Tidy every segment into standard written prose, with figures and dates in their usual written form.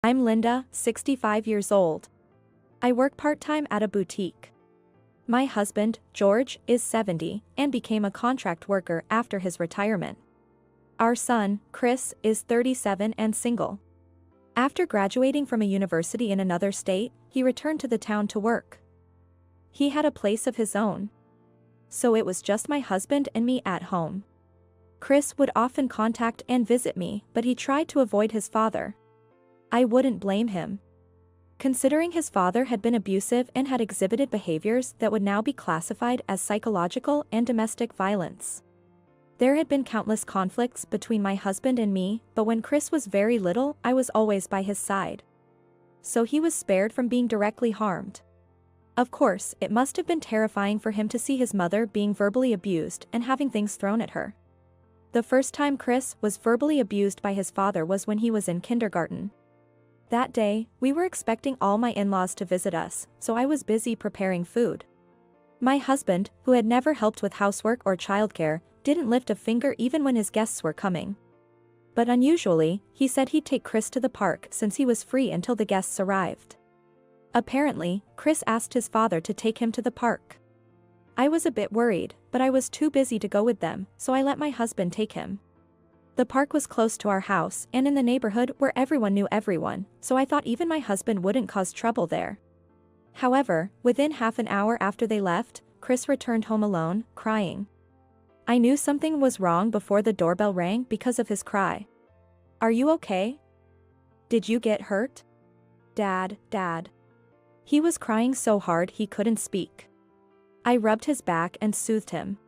I'm Linda, 65 years old. I work part-time at a boutique. My husband, George, is 70 and became a contract worker after his retirement. Our son, Chris, is 37 and single. After graduating from a university in another state, he returned to the town to work. He had a place of his own. So it was just my husband and me at home. Chris would often contact and visit me, but he tried to avoid his father. I wouldn't blame him. Considering his father had been abusive and had exhibited behaviors that would now be classified as psychological and domestic violence. There had been countless conflicts between my husband and me, but when Chris was very little, I was always by his side. So he was spared from being directly harmed. Of course, it must have been terrifying for him to see his mother being verbally abused and having things thrown at her. The first time Chris was verbally abused by his father was when he was in kindergarten. That day, we were expecting all my in-laws to visit us, so I was busy preparing food. My husband, who had never helped with housework or childcare, didn't lift a finger even when his guests were coming. But unusually, he said he'd take Chris to the park since he was free until the guests arrived. Apparently, Chris asked his father to take him to the park. I was a bit worried, but I was too busy to go with them, so I let my husband take him. The park was close to our house and in the neighborhood where everyone knew everyone, so I thought even my husband wouldn't cause trouble there. However, within half an hour after they left, Chris returned home alone, crying. I knew something was wrong before the doorbell rang because of his cry. Are you okay? Did you get hurt? Dad. He was crying so hard he couldn't speak. I rubbed his back and soothed him.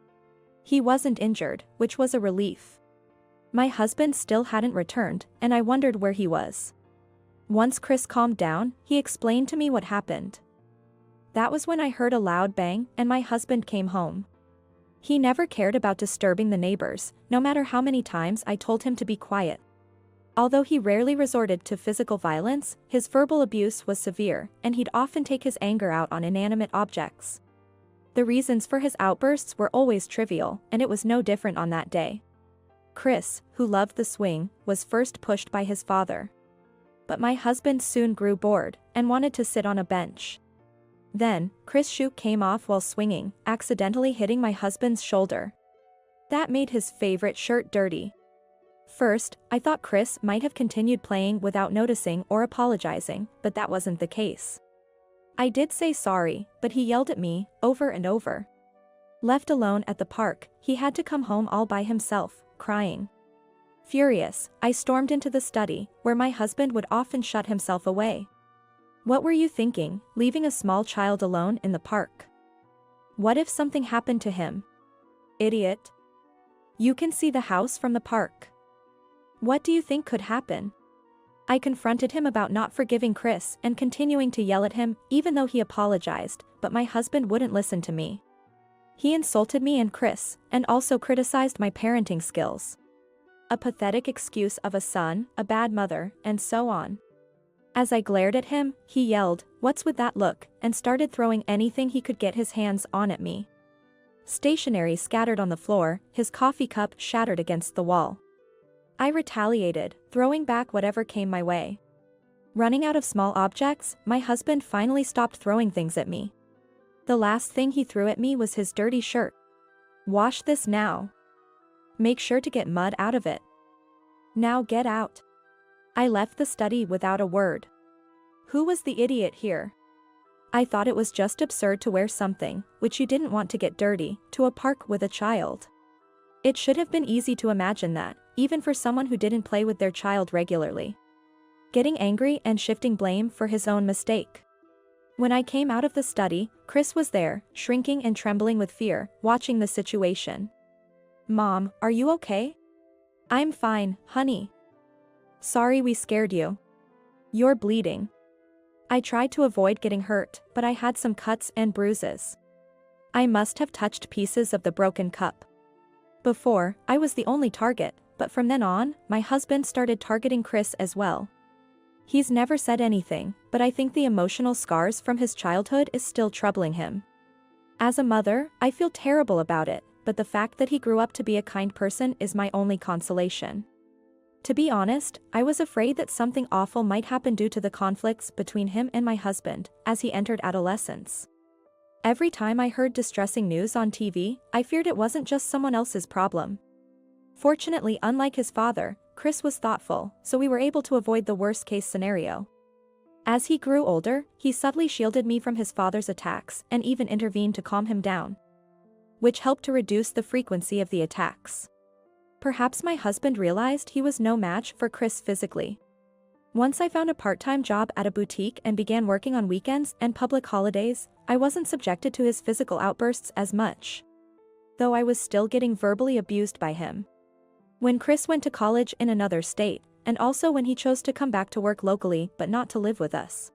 He wasn't injured, which was a relief. My husband still hadn't returned, and I wondered where he was. Once Chris calmed down, he explained to me what happened. That was when I heard a loud bang and my husband came home. He never cared about disturbing the neighbors, no matter how many times I told him to be quiet. Although he rarely resorted to physical violence, his verbal abuse was severe, and he'd often take his anger out on inanimate objects. The reasons for his outbursts were always trivial, and it was no different on that day. Chris, who loved the swing, was first pushed by his father. But my husband soon grew bored and wanted to sit on a bench. Then, Chris' shoe came off while swinging, accidentally hitting my husband's shoulder. That made his favorite shirt dirty. First, I thought Chris might have continued playing without noticing or apologizing, but that wasn't the case. I did say sorry, but he yelled at me, over and over. Left alone at the park, he had to come home all by himself, crying. Furious, I stormed into the study, where my husband would often shut himself away. What were you thinking, leaving a small child alone in the park? What if something happened to him? Idiot. You can see the house from the park. What do you think could happen? I confronted him about not forgiving Chris and continuing to yell at him, even though he apologized, but my husband wouldn't listen to me. He insulted me and Chris, and also criticized my parenting skills. A pathetic excuse of a son, a bad mother, and so on. As I glared at him, he yelled, "What's with that look?" and started throwing anything he could get his hands on at me. Stationery scattered on the floor, his coffee cup shattered against the wall. I retaliated, throwing back whatever came my way. Running out of small objects, my husband finally stopped throwing things at me. The last thing he threw at me was his dirty shirt. Wash this now. Make sure to get mud out of it. Now get out. I left the study without a word. Who was the idiot here? I thought it was just absurd to wear something, which you didn't want to get dirty, to a park with a child. It should have been easy to imagine that, even for someone who didn't play with their child regularly. Getting angry and shifting blame for his own mistake. When I came out of the study, Chris was there, shrinking and trembling with fear, watching the situation. Mom, are you okay? I'm fine, honey. Sorry we scared you. You're bleeding. I tried to avoid getting hurt, but I had some cuts and bruises. I must have touched pieces of the broken cup. Before, I was the only target, but from then on, my husband started targeting Chris as well. He's never said anything, but I think the emotional scars from his childhood is still troubling him. As a mother, I feel terrible about it, but the fact that he grew up to be a kind person is my only consolation. To be honest, I was afraid that something awful might happen due to the conflicts between him and my husband as he entered adolescence. Every time I heard distressing news on TV, I feared it wasn't just someone else's problem. Fortunately, unlike his father, Chris was thoughtful, so we were able to avoid the worst-case scenario. As he grew older, he subtly shielded me from his father's attacks and even intervened to calm him down, which helped to reduce the frequency of the attacks. Perhaps my husband realized he was no match for Chris physically. Once I found a part-time job at a boutique and began working on weekends and public holidays, I wasn't subjected to his physical outbursts as much, though I was still getting verbally abused by him. When Chris went to college in another state, and also when he chose to come back to work locally but not to live with us,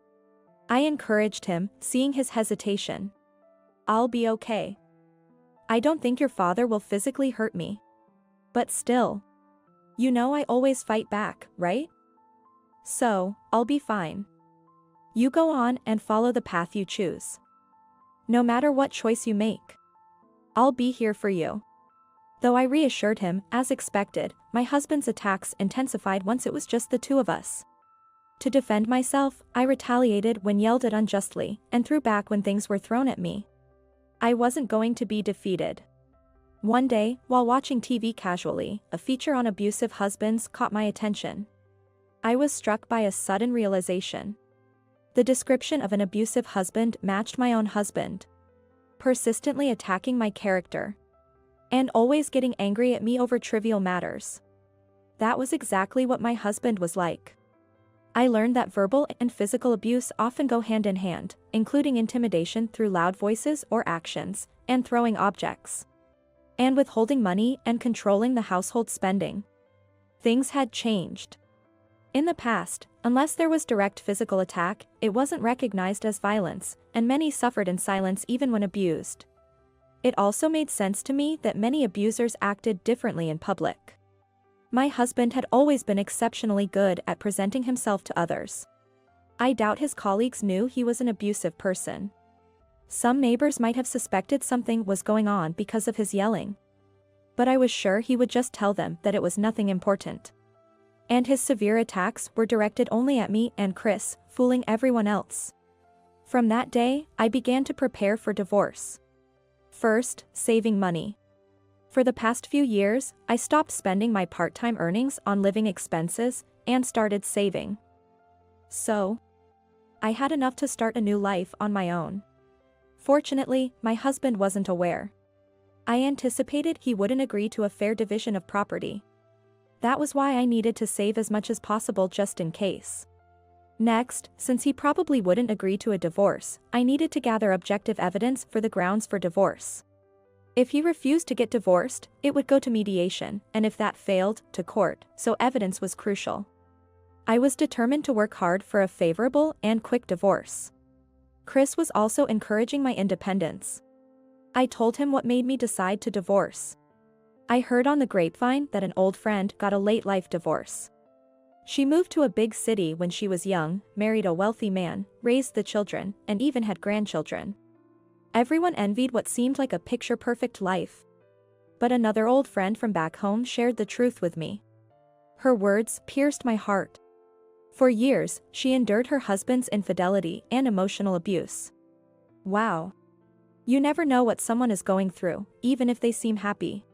I encouraged him, seeing his hesitation. "I'll be okay. I don't think your father will physically hurt me. But still. You know I always fight back, right? So, I'll be fine. You go on and follow the path you choose. No matter what choice you make, I'll be here for you." Though I reassured him, as expected, my husband's attacks intensified once it was just the two of us. To defend myself, I retaliated when yelled at unjustly, and threw back when things were thrown at me. I wasn't going to be defeated. One day, while watching TV casually, a feature on abusive husbands caught my attention. I was struck by a sudden realization. The description of an abusive husband matched my own husband, persistently attacking my character, and always getting angry at me over trivial matters. That was exactly what my husband was like. I learned that verbal and physical abuse often go hand in hand, including intimidation through loud voices or actions, and throwing objects, and withholding money and controlling the household spending. Things had changed. In the past, unless there was direct physical attack, it wasn't recognized as violence, and many suffered in silence even when abused. It also made sense to me that many abusers acted differently in public. My husband had always been exceptionally good at presenting himself to others. I doubt his colleagues knew he was an abusive person. Some neighbors might have suspected something was going on because of his yelling, but I was sure he would just tell them that it was nothing important. And his severe attacks were directed only at me and Chris, fooling everyone else. From that day, I began to prepare for divorce. First, saving money. For the past few years, I stopped spending my part-time earnings on living expenses and started saving. So, I had enough to start a new life on my own. Fortunately, my husband wasn't aware. I anticipated he wouldn't agree to a fair division of property. That was why I needed to save as much as possible just in case. Next, since he probably wouldn't agree to a divorce, I needed to gather objective evidence for the grounds for divorce. If he refused to get divorced, it would go to mediation, and if that failed, to court, so evidence was crucial. I was determined to work hard for a favorable and quick divorce. Chris was also encouraging my independence. I told him what made me decide to divorce. I heard on the grapevine that an old friend got a late-life divorce. She moved to a big city when she was young, married a wealthy man, raised the children, and even had grandchildren. Everyone envied what seemed like a picture-perfect life. But another old friend from back home shared the truth with me. Her words pierced my heart. For years, she endured her husband's infidelity and emotional abuse. Wow. You never know what someone is going through, even if they seem happy.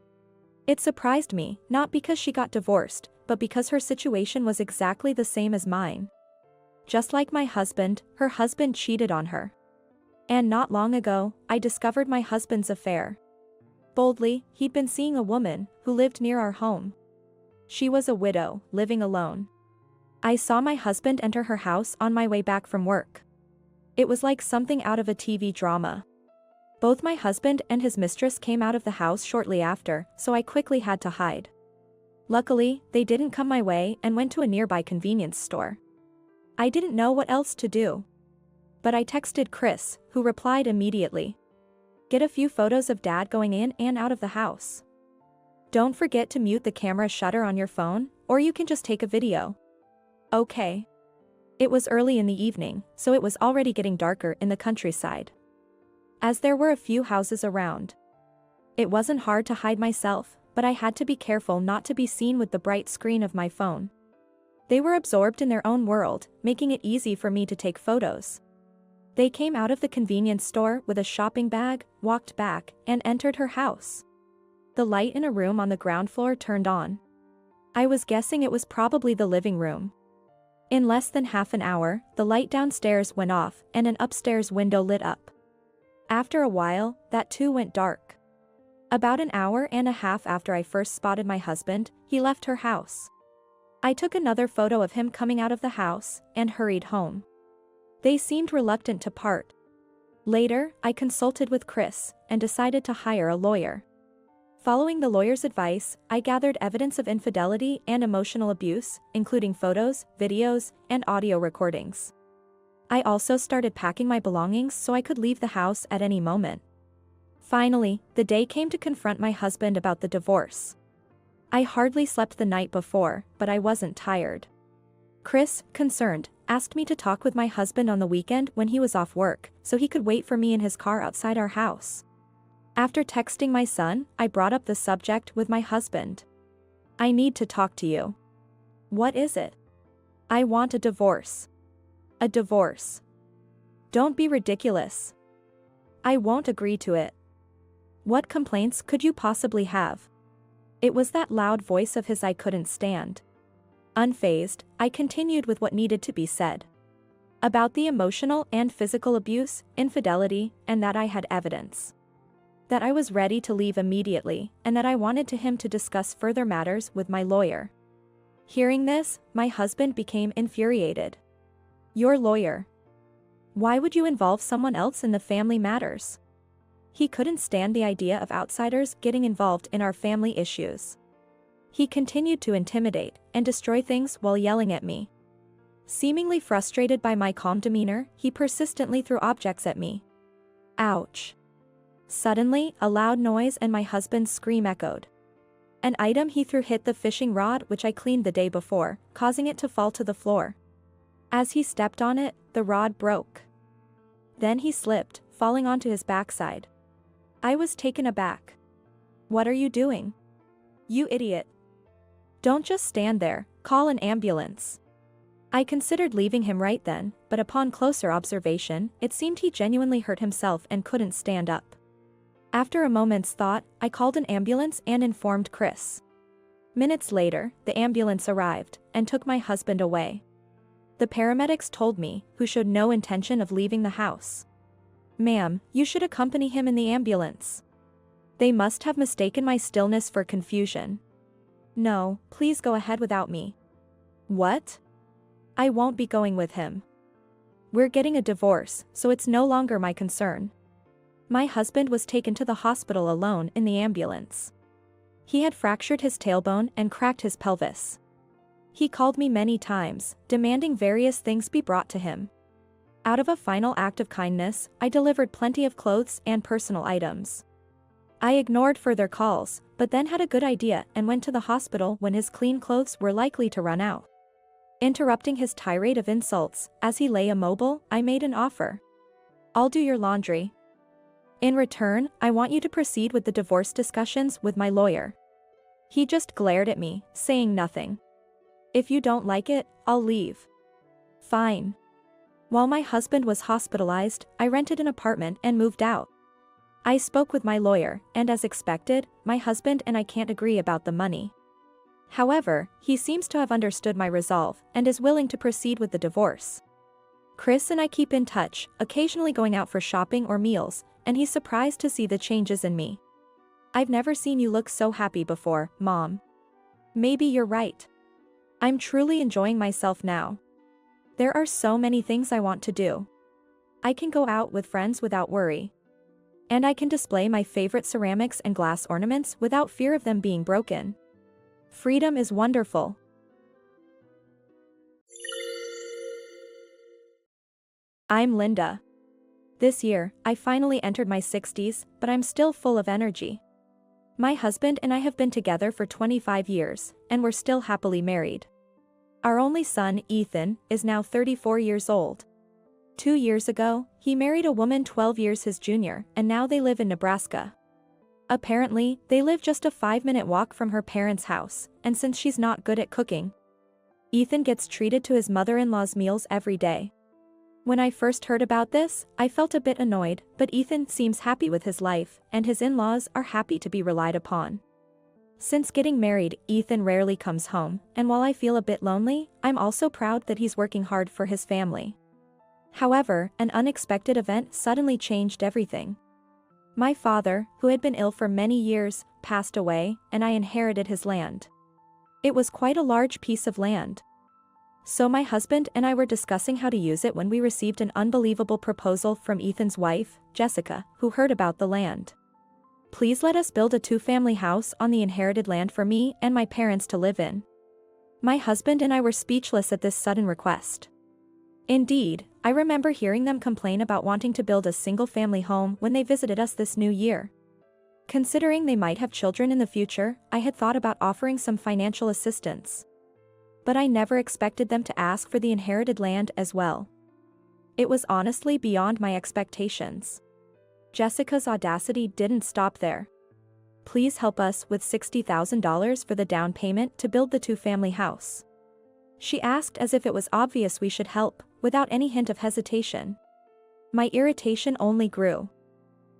It surprised me, not because she got divorced, but because her situation was exactly the same as mine. Just like my husband, her husband cheated on her. And not long ago, I discovered my husband's affair. Boldly, he'd been seeing a woman who lived near our home. She was a widow, living alone. I saw my husband enter her house on my way back from work. It was like something out of a TV drama. Both my husband and his mistress came out of the house shortly after, so I quickly had to hide. Luckily, they didn't come my way and went to a nearby convenience store. I didn't know what else to do. But I texted Chris, who replied immediately. Get a few photos of Dad going in and out of the house. Don't forget to mute the camera shutter on your phone, or you can just take a video. Okay. It was early in the evening, so it was already getting darker in the countryside, as there were a few houses around. It wasn't hard to hide myself, but I had to be careful not to be seen with the bright screen of my phone. They were absorbed in their own world, making it easy for me to take photos. They came out of the convenience store with a shopping bag, walked back, and entered her house. The light in a room on the ground floor turned on. I was guessing it was probably the living room. In less than half an hour, the light downstairs went off and an upstairs window lit up. After a while, that too went dark. About an hour and a half after I first spotted my husband, he left her house. I took another photo of him coming out of the house and hurried home. They seemed reluctant to part. Later, I consulted with Chris and decided to hire a lawyer. Following the lawyer's advice, I gathered evidence of infidelity and emotional abuse, including photos, videos, and audio recordings. I also started packing my belongings so I could leave the house at any moment. Finally, the day came to confront my husband about the divorce. I hardly slept the night before, but I wasn't tired. Chris, concerned, asked me to talk with my husband on the weekend when he was off work, so he could wait for me in his car outside our house. After texting my son, I brought up the subject with my husband. "I need to talk to you." "What is it?" "I want a divorce." "A divorce? Don't be ridiculous. I won't agree to it." "What complaints could you possibly have?" It was that loud voice of his I couldn't stand. Unfazed, I continued with what needed to be said. About the emotional and physical abuse, infidelity, and that I had evidence. That I was ready to leave immediately, and that I wanted him to discuss further matters with my lawyer. Hearing this, my husband became infuriated. "Your lawyer? Why would you involve someone else in the family matters?" He couldn't stand the idea of outsiders getting involved in our family issues. He continued to intimidate and destroy things while yelling at me. Seemingly frustrated by my calm demeanor, he persistently threw objects at me. Ouch. Suddenly, a loud noise and my husband's scream echoed. An item he threw hit the fishing rod which I cleaned the day before, causing it to fall to the floor. As he stepped on it, the rod broke. Then he slipped, falling onto his backside. I was taken aback. "What are you doing? You idiot. Don't just stand there, call an ambulance." I considered leaving him right then, but upon closer observation, it seemed he genuinely hurt himself and couldn't stand up. After a moment's thought, I called an ambulance and informed Chris. Minutes later, the ambulance arrived and took my husband away. The paramedics told me, who showed no intention of leaving the house. "Ma'am, you should accompany him in the ambulance." They must have mistaken my stillness for confusion. "No, please go ahead without me." "What?" "I won't be going with him. We're getting a divorce, so it's no longer my concern." My husband was taken to the hospital alone in the ambulance. He had fractured his tailbone and cracked his pelvis. He called me many times, demanding various things be brought to him. Out of a final act of kindness, I delivered plenty of clothes and personal items. I ignored further calls, but then had a good idea and went to the hospital when his clean clothes were likely to run out. Interrupting his tirade of insults, as he lay immobile, I made an offer. "I'll do your laundry. In return, I want you to proceed with the divorce discussions with my lawyer." He just glared at me, saying nothing. "If you don't like it, I'll leave." "Fine." While my husband was hospitalized, I rented an apartment and moved out. I spoke with my lawyer, and as expected, my husband and I can't agree about the money. However, he seems to have understood my resolve and is willing to proceed with the divorce. Chris and I keep in touch, occasionally going out for shopping or meals, and he's surprised to see the changes in me. "I've never seen you look so happy before, Mom." Maybe you're right. I'm truly enjoying myself now. There are so many things I want to do. I can go out with friends without worry. And I can display my favorite ceramics and glass ornaments without fear of them being broken. Freedom is wonderful. I'm Linda. This year, I finally entered my 60s, but I'm still full of energy. My husband and I have been together for 25 years, and we're still happily married. Our only son, Ethan, is now 34 years old. 2 years ago, he married a woman 12 years his junior, and now they live in Nebraska. Apparently, they live just a 5-minute walk from her parents' house, and since she's not good at cooking, Ethan gets treated to his mother-in-law's meals every day. When I first heard about this, I felt a bit annoyed, but Ethan seems happy with his life, and his in-laws are happy to be relied upon. Since getting married, Ethan rarely comes home, and while I feel a bit lonely, I'm also proud that he's working hard for his family. However, an unexpected event suddenly changed everything. My father, who had been ill for many years, passed away, and I inherited his land. It was quite a large piece of land. So my husband and I were discussing how to use it when we received an unbelievable proposal from Ethan's wife, Jessica, who heard about the land. Please let us build a 2-family house on the inherited land for me and my parents to live in. My husband and I were speechless at this sudden request. Indeed, I remember hearing them complain about wanting to build a single-family home when they visited us this new year. Considering they might have children in the future, I had thought about offering some financial assistance. But I never expected them to ask for the inherited land as well. It was honestly beyond my expectations. Jessica's audacity didn't stop there. Please help us with $60,000 for the down payment to build the 2-family house. She asked as if it was obvious we should help, without any hint of hesitation. My irritation only grew.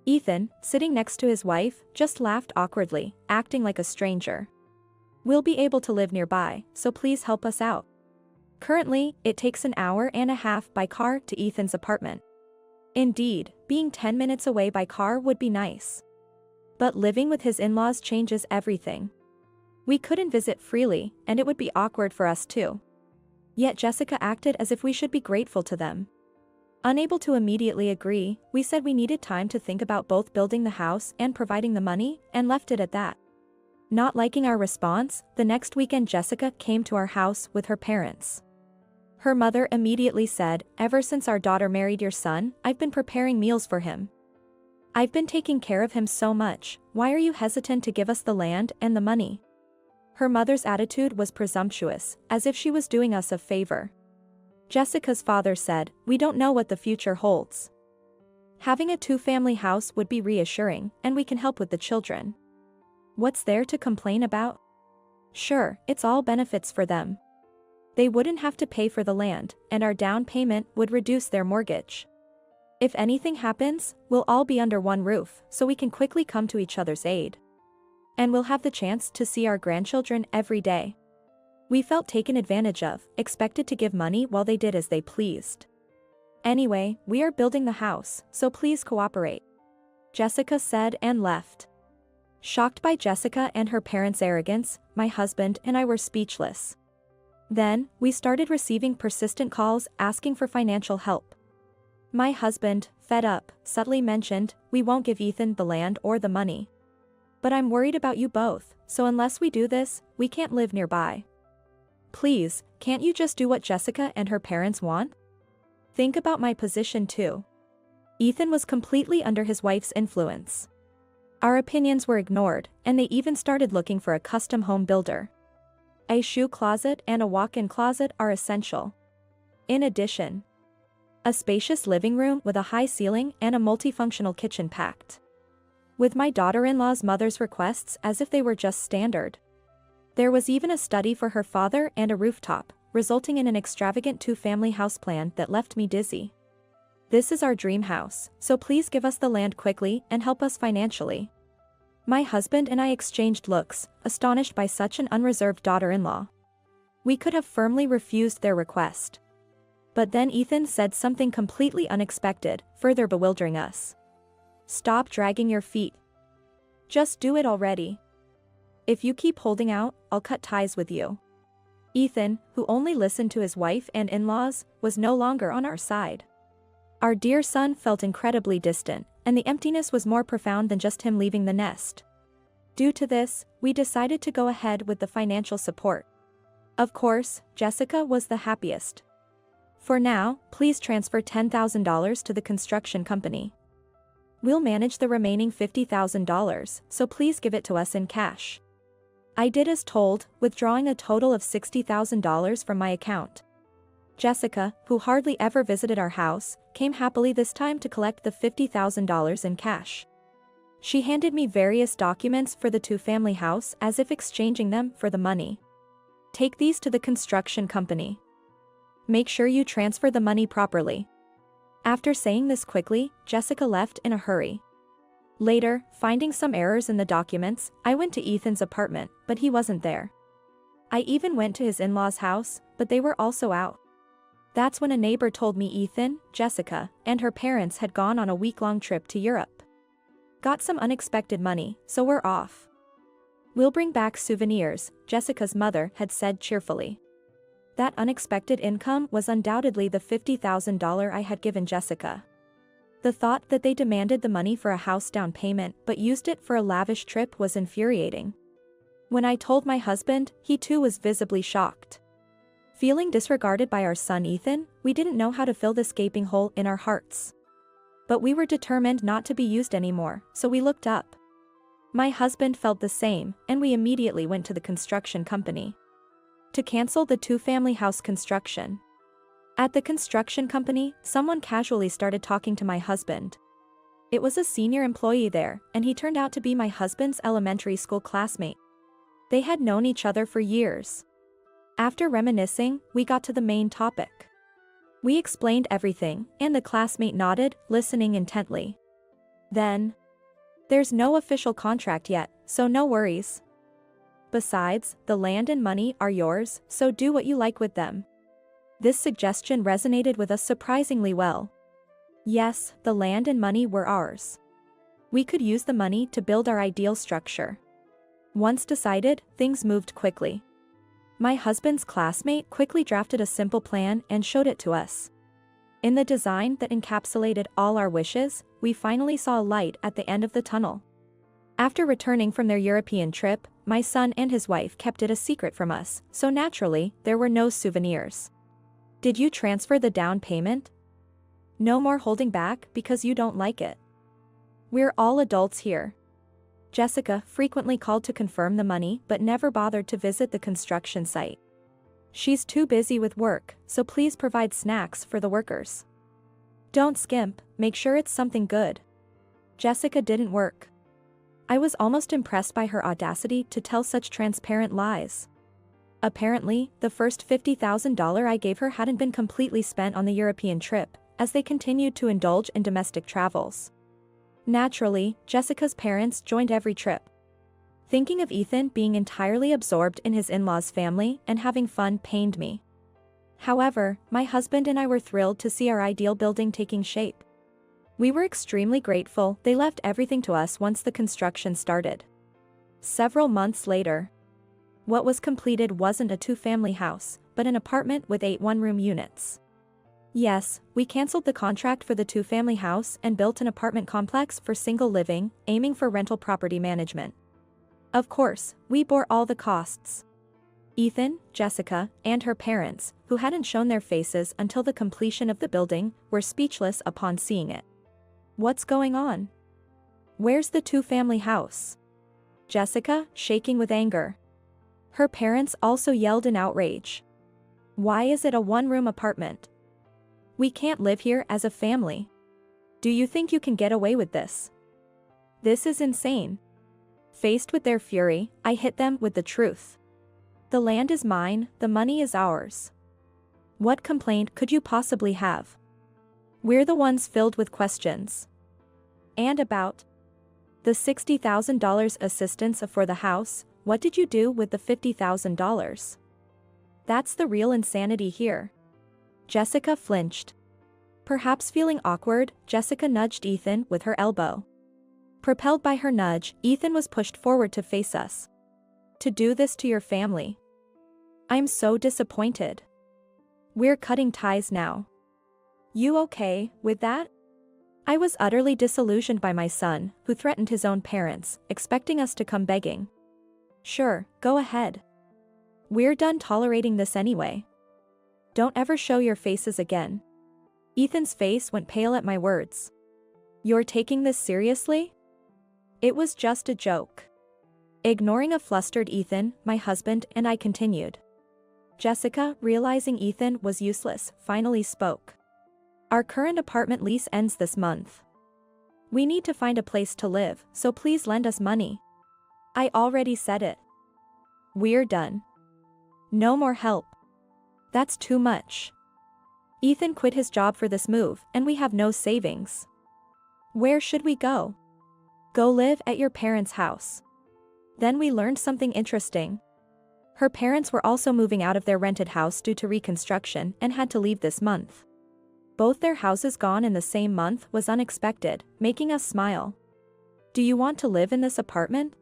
Ethan, sitting next to his wife, just laughed awkwardly, acting like a stranger. We'll be able to live nearby, so please help us out. Currently, it takes an hour and a half by car to Ethan's apartment. Indeed, being 10 minutes away by car would be nice. But living with his in-laws changes everything. We couldn't visit freely, and it would be awkward for us too. Yet Jessica acted as if we should be grateful to them. Unable to immediately agree, we said we needed time to think about both building the house and providing the money, and left it at that. Not liking our response, the next weekend Jessica came to our house with her parents. Her mother immediately said, "Ever since our daughter married your son, I've been preparing meals for him. I've been taking care of him so much, why are you hesitant to give us the land and the money?" Her mother's attitude was presumptuous, as if she was doing us a favor. Jessica's father said, "We don't know what the future holds. Having a 2-family house would be reassuring, and we can help with the children. What's there to complain about? Sure, it's all benefits for them. They wouldn't have to pay for the land, and our down payment would reduce their mortgage. If anything happens, we'll all be under one roof, so we can quickly come to each other's aid. And we'll have the chance to see our grandchildren every day." We felt taken advantage of, expected to give money while they did as they pleased. "Anyway, we are building the house, so please cooperate," Jessica said and left. Shocked by Jessica and her parents' arrogance, my husband and I were speechless. Then, we started receiving persistent calls asking for financial help. My husband, fed up, subtly mentioned, "We won't give Ethan the land or the money. But I'm worried about you both, so unless we do this, we can't live nearby. Please, can't you just do what Jessica and her parents want? Think about my position too." Ethan was completely under his wife's influence. Our opinions were ignored, and they even started looking for a custom home builder. A shoe closet and a walk-in closet are essential. In addition, a spacious living room with a high ceiling and a multifunctional kitchen packed with my daughter-in-law's mother's requests as if they were just standard. There was even a study for her father and a rooftop, resulting in an extravagant 2-family house plan that left me dizzy. This is our dream house, so please give us the land quickly and help us financially. My husband and I exchanged looks, astonished by such an unreserved daughter-in-law. We could have firmly refused their request. But then Ethan said something completely unexpected, further bewildering us. "Stop dragging your feet. Just do it already. If you keep holding out, I'll cut ties with you." Ethan, who only listened to his wife and in-laws, was no longer on our side. Our dear son felt incredibly distant, and the emptiness was more profound than just him leaving the nest. Due to this, we decided to go ahead with the financial support. Of course, Jessica was the happiest. "For now, please transfer $10,000 to the construction company. We'll manage the remaining $50,000, so please give it to us in cash." I did as told, withdrawing a total of $60,000 from my account. Jessica, who hardly ever visited our house, came happily this time to collect the $50,000 in cash. She handed me various documents for the two-family house as if exchanging them for the money. Take these to the construction company. Make sure you transfer the money properly. After saying this quickly, Jessica left in a hurry. Later, finding some errors in the documents, I went to Ethan's apartment, but he wasn't there. I even went to his in-laws' house, but they were also out. That's when a neighbor told me Ethan, Jessica, and her parents had gone on a week-long trip to Europe. Got some unexpected money, so we're off. We'll bring back souvenirs, Jessica's mother had said cheerfully. That unexpected income was undoubtedly the $50,000 I had given Jessica. The thought that they demanded the money for a house down payment but used it for a lavish trip was infuriating. When I told my husband, he too was visibly shocked. Feeling disregarded by our son Ethan, we didn't know how to fill this gaping hole in our hearts. But we were determined not to be used anymore, so we looked up. My husband felt the same, and we immediately went to the construction company to cancel the two-family house construction. At the construction company, someone casually started talking to my husband. It was a senior employee there, and he turned out to be my husband's elementary school classmate. They had known each other for years. After reminiscing, we got to the main topic. We explained everything, and the classmate nodded, listening intently. Then, there's no official contract yet, so no worries. Besides, the land and money are yours, so do what you like with them. This suggestion resonated with us surprisingly well. Yes, the land and money were ours. We could use the money to build our ideal structure. Once decided, things moved quickly. My husband's classmate quickly drafted a simple plan and showed it to us. In the design that encapsulated all our wishes, we finally saw a light at the end of the tunnel. After returning from their European trip, my son and his wife kept it a secret from us, so naturally, there were no souvenirs. Did you transfer the down payment? No more holding back because you don't like it. We're all adults here. Jessica frequently called to confirm the money but never bothered to visit the construction site. She's too busy with work, so please provide snacks for the workers. Don't skimp, make sure it's something good. Jessica didn't work. I was almost impressed by her audacity to tell such transparent lies. Apparently, the first $50,000 I gave her hadn't been completely spent on the European trip, as they continued to indulge in domestic travels. Naturally, Jessica's parents joined every trip. Thinking of Ethan being entirely absorbed in his in-laws' family and having fun pained me. However, my husband and I were thrilled to see our ideal building taking shape. We were extremely grateful they left everything to us once the construction started. Several months later, what was completed wasn't a two-family house, but an apartment with 8 one-room units. Yes, we canceled the contract for the two-family house and built an apartment complex for single living, aiming for rental property management. Of course, we bore all the costs. Ethan, Jessica, and her parents, who hadn't shown their faces until the completion of the building, were speechless upon seeing it. What's going on? Where's the two-family house? Jessica, shaking with anger. Her parents also yelled in outrage. Why is it a one-room apartment? We can't live here as a family. Do you think you can get away with this? This is insane. Faced with their fury, I hit them with the truth. The land is mine, the money is ours. What complaint could you possibly have? We're the ones filled with questions. And about the $60,000 assistance for the house, what did you do with the $50,000? That's the real insanity here. Jessica flinched. Perhaps feeling awkward, Jessica nudged Ethan with her elbow. Propelled by her nudge, Ethan was pushed forward to face us. To do this to your family. I'm so disappointed. We're cutting ties now. You okay with that? I was utterly disillusioned by my son, who threatened his own parents, expecting us to come begging. Sure, go ahead. We're done tolerating this anyway. Don't ever show your faces again. Ethan's face went pale at my words. You're taking this seriously? It was just a joke. Ignoring a flustered Ethan, my husband and I continued. Jessica, realizing Ethan was useless, finally spoke. Our current apartment lease ends this month. We need to find a place to live, so please lend us money. I already said it. We're done. No more help. That's too much. Ethan quit his job for this move, and we have no savings. Where should we go? Go live at your parents' house. Then we learned something interesting. Her parents were also moving out of their rented house due to reconstruction and had to leave this month. Both their houses gone in the same month was unexpected, making us smile. Do you want to live in this apartment?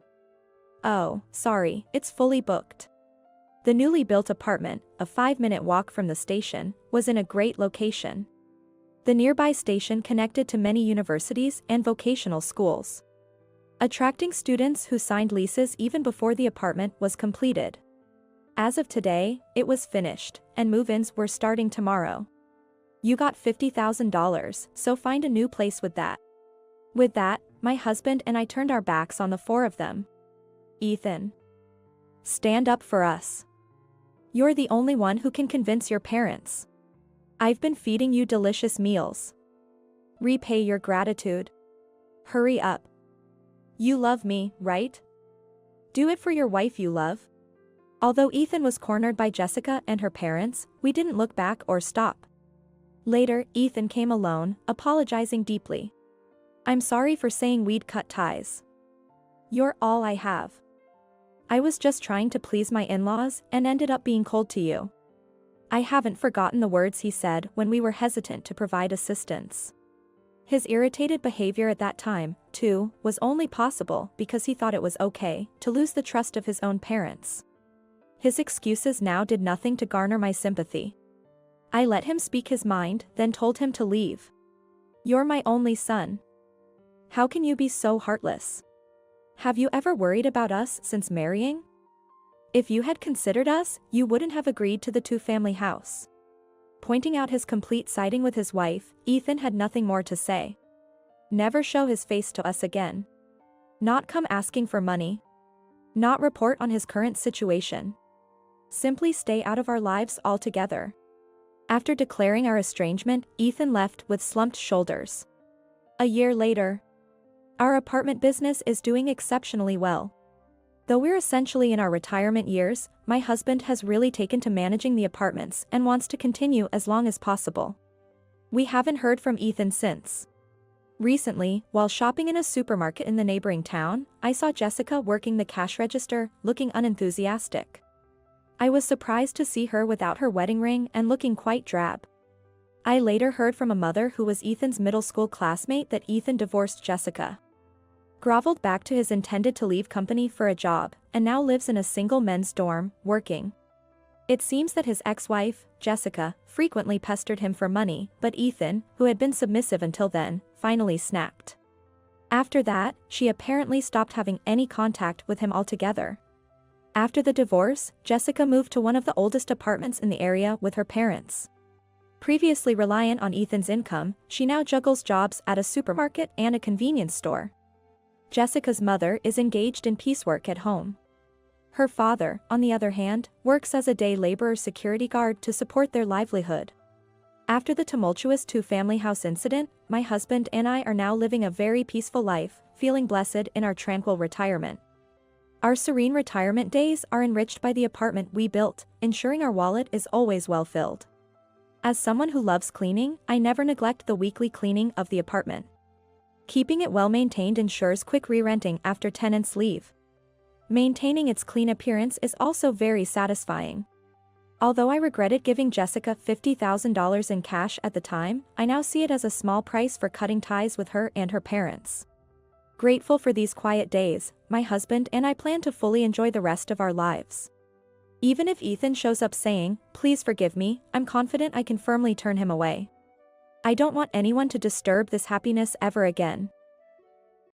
Oh, sorry, it's fully booked. The newly built apartment, a 5-minute walk from the station, was in a great location. The nearby station connected to many universities and vocational schools, attracting students who signed leases even before the apartment was completed. As of today, it was finished, and move-ins were starting tomorrow. You got $50,000, so find a new place with that. With that, my husband and I turned our backs on the four of them. Ethan. Stand up for us. You're the only one who can convince your parents. I've been feeding you delicious meals. Repay your gratitude. Hurry up. You love me, right? Do it for your wife you love. Although Ethan was cornered by Jessica and her parents, we didn't look back or stop. Later, Ethan came alone, apologizing deeply. I'm sorry for saying we'd cut ties. You're all I have. I was just trying to please my in-laws and ended up being cold to you. I haven't forgotten the words he said when we were hesitant to provide assistance. His irritated behavior at that time, too, was only possible because he thought it was okay to lose the trust of his own parents. His excuses now did nothing to garner my sympathy. I let him speak his mind, then told him to leave. You're my only son. How can you be so heartless? Have you ever worried about us since marrying? If you had considered us, you wouldn't have agreed to the two-family house. Pointing out his complete siding with his wife, Ethan had nothing more to say. Never show his face to us again. Not come asking for money. Not report on his current situation. Simply stay out of our lives altogether. After declaring our estrangement, Ethan left with slumped shoulders. A year later, our apartment business is doing exceptionally well. Though we're essentially in our retirement years, my husband has really taken to managing the apartments and wants to continue as long as possible. We haven't heard from Ethan since. Recently, while shopping in a supermarket in the neighboring town, I saw Jessica working the cash register, looking unenthusiastic. I was surprised to see her without her wedding ring and looking quite drab. I later heard from a mother who was Ethan's middle school classmate that Ethan divorced Jessica, groveled back to his intended-to-leave company for a job, and now lives in a single men's dorm, working. It seems that his ex-wife, Jessica, frequently pestered him for money, but Ethan, who had been submissive until then, finally snapped. After that, she apparently stopped having any contact with him altogether. After the divorce, Jessica moved to one of the oldest apartments in the area with her parents. Previously reliant on Ethan's income, she now juggles jobs at a supermarket and a convenience store. Jessica's mother is engaged in piecework at home. Her father, on the other hand, works as a day laborer security guard to support their livelihood. After the tumultuous two-family house incident, my husband and I are now living a very peaceful life, feeling blessed in our tranquil retirement. Our serene retirement days are enriched by the apartment we built, ensuring our wallet is always well filled. As someone who loves cleaning, I never neglect the weekly cleaning of the apartment. Keeping it well maintained ensures quick re-renting after tenants leave. Maintaining its clean appearance is also very satisfying. Although I regretted giving Jessica $50,000 in cash at the time, I now see it as a small price for cutting ties with her and her parents. Grateful for these quiet days, my husband and I plan to fully enjoy the rest of our lives. Even if Ethan shows up saying, "Please forgive me," I'm confident I can firmly turn him away. I don't want anyone to disturb this happiness ever again.